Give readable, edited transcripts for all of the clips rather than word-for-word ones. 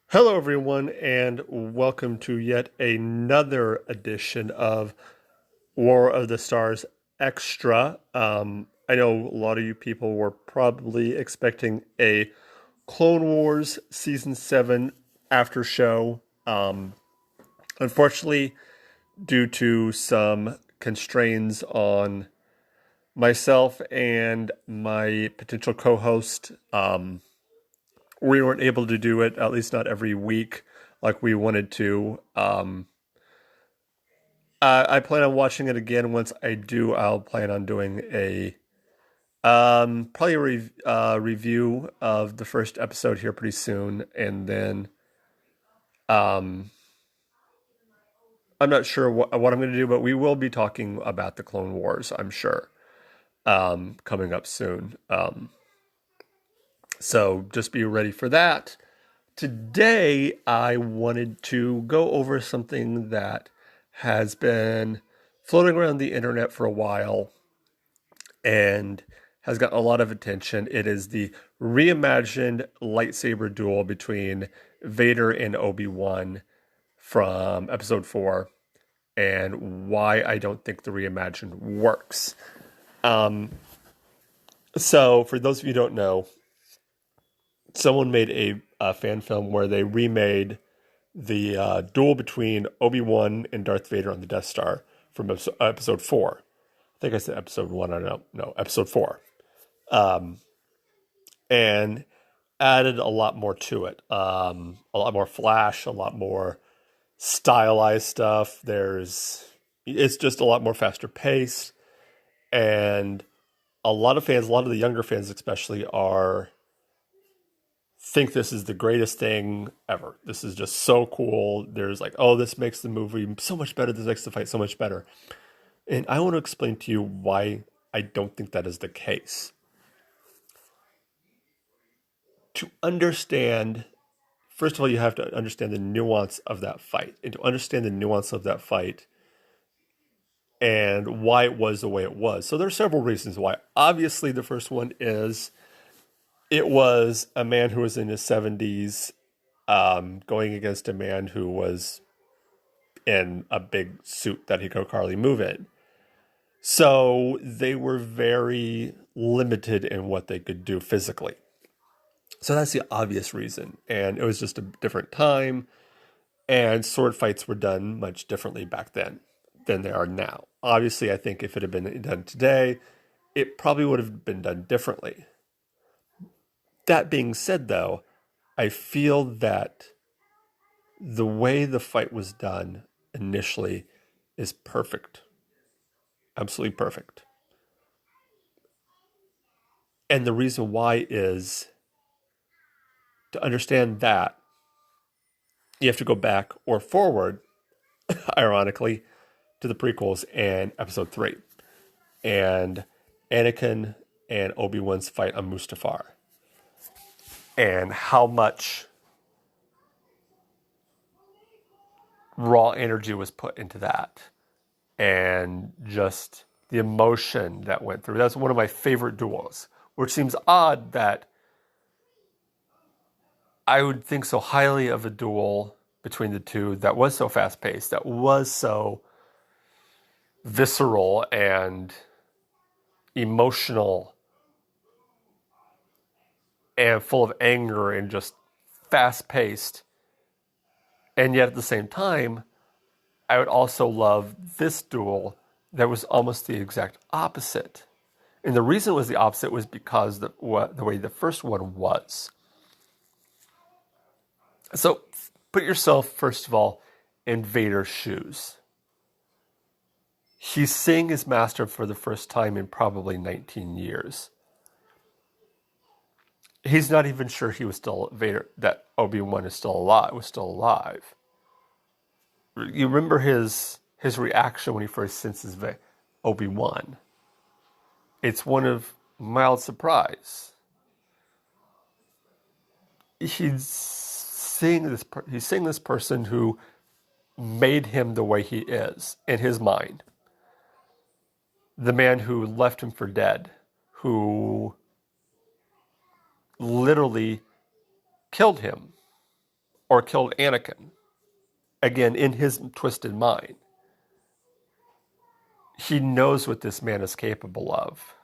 Hello, everyone, and welcome to yet another edition of War of the Stars Extra. I know a lot of you people were probably expecting a Clone Wars Season 7 after show. Unfortunately, due to some constraints on myself and my potential co host, we weren't able to do it, at least not every week like we wanted to. I plan on watching it again. Once I do, I'll plan on doing a probably a review of the first episode here pretty soon, and then um, I'm not sure what I'm going to do, but we will be talking about the Clone Wars, I'm sure, coming up soon. So just be ready for that. Today, I wanted to go over something that has been floating around the internet for a while and has gotten a lot of attention. It is the reimagined lightsaber duel between Vader and Obi Wan from episode 4, and why I don't think the reimagined works. So, for those of you who don't know, someone made a fan film where they remade the duel between Obi Wan and Darth Vader on the Death Star from episode 4. I think I said episode 1. I don't know. No, episode 4. And added a lot more to it. A lot more flash, a lot more stylized stuff. It's just a lot more faster paced, and a lot of fans, a lot of the younger fans especially, think this is the greatest thing ever. This is just so cool. There's like, oh, this makes the movie so much better. This makes the fight so much better. And I want to explain to you why I don't think that is the case. To understand, first of all, you have to understand the nuance of that fight. And to understand the nuance of that fight and why it was the way it was. So there are several reasons why. Obviously, the first one is it was a man who was in his 70s going against a man who was in a big suit that he could hardly move in. So they were very limited in what they could do physically. So that's the obvious reason. And it was just a different time. And sword fights were done much differently back then than they are now. Obviously, I think if it had been done today, it probably would have been done differently. That being said, though, I feel that the way the fight was done initially is perfect. Absolutely perfect. And the reason why is to understand that, you have to go back or forward, ironically, to the prequels and episode 3. And Anakin and Obi-Wan's fight on Mustafar. And how much raw energy was put into that. And just the emotion that went through. That's one of my favorite duels, which seems odd that I would think so highly of a duel between the two that was so fast-paced, that was so visceral and emotional and full of anger and just fast-paced. And yet at the same time, I would also love this duel that was almost the exact opposite. And the reason it was the opposite was because the way the first one was. So put yourself, first of all, in Vader's shoes. He's seeing his master for the first time in probably 19 years. He's not even sure he was still Vader, that Obi-Wan is still alive, was still alive. You remember his reaction when he first senses Obi-Wan. It's one of mild surprise. He's seeing this person who made him the way he is in his mind. The man who left him for dead, who literally killed him or killed Anakin. Again, in his twisted mind, he knows what this man is capable of.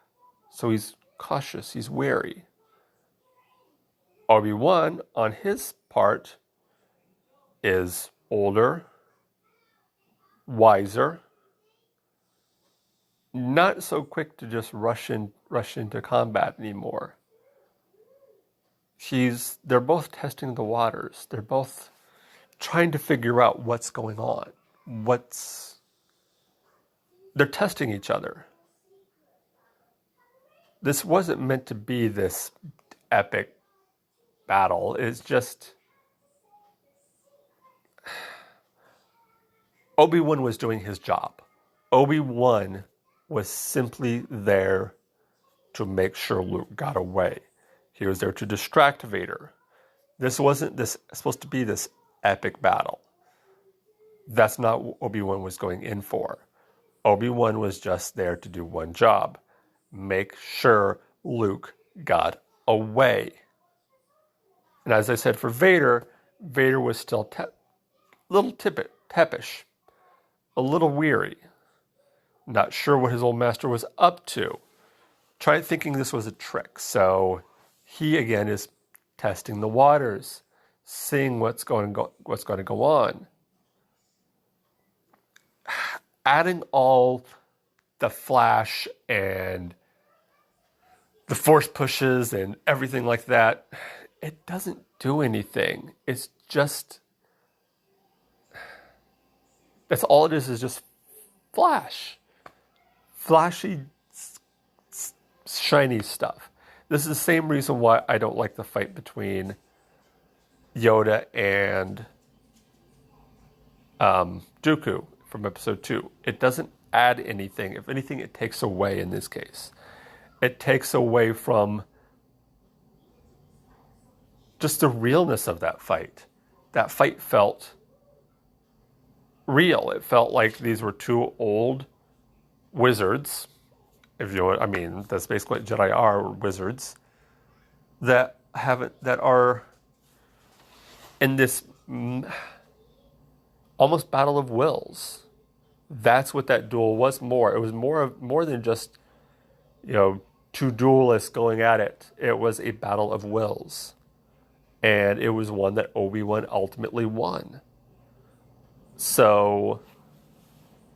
So he's cautious, he's wary. Obi-Wan, on his part, is older, wiser, not so quick to just rush into combat anymore. They're both testing the waters. They're both trying to figure out what's going on. They're testing each other. This wasn't meant to be this epic battle. It's just Obi-Wan was doing his job. Obi-Wan was simply there to make sure Luke got away. He was there to distract Vader. This wasn't supposed to be this epic battle. That's not what Obi-Wan was going in for. Obi-Wan was just there to do one job: make sure Luke got away. And as I said, for Vader was still little teppish, a little weary, not sure what his old master was up to, thinking this was a trick. So he again is testing the waters, seeing what's going to go on. Adding all the flash and the force pushes and everything like that, it doesn't do anything. It's just, that's all it is just flashy, shiny stuff. This is the same reason why I don't like the fight between Yoda and Dooku from episode 2. It doesn't add anything. If anything, it takes away in this case. It takes away from just the realness of that fight. That fight felt real. It felt like these were two old wizards. That's basically what Jedi are, wizards that are in this almost battle of wills. That's what that duel was more. It was more than just, two duelists going at it. It was a battle of wills. And it was one that Obi-Wan ultimately won. So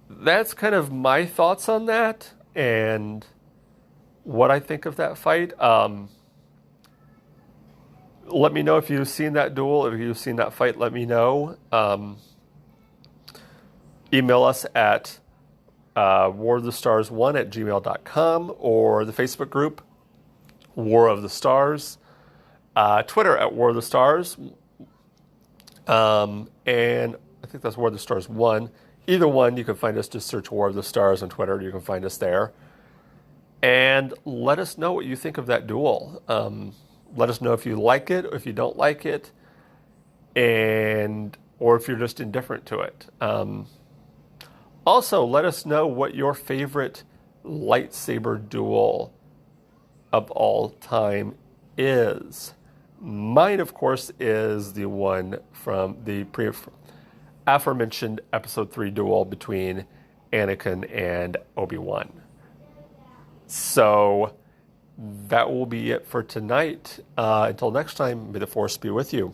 that's kind of my thoughts on that and what I think of that fight. Let me know if you've seen that duel, if you've seen that fight, let me know. Email us at warofthestars1@gmail.com or the Facebook group, War of the Stars. Twitter at War of the Stars. And I think that's War of the Stars 1. Either one, you can find us. Just search War of the Stars on Twitter. You can find us there. And let us know what you think of that duel. Let us know if you like it or if you don't like it. Or if you're just indifferent to it. Also, let us know what your favorite lightsaber duel of all time is. Mine, of course, is the one from the aforementioned Episode 3 duel between Anakin and Obi-Wan. So that will be it for tonight. Until next time, may the Force be with you.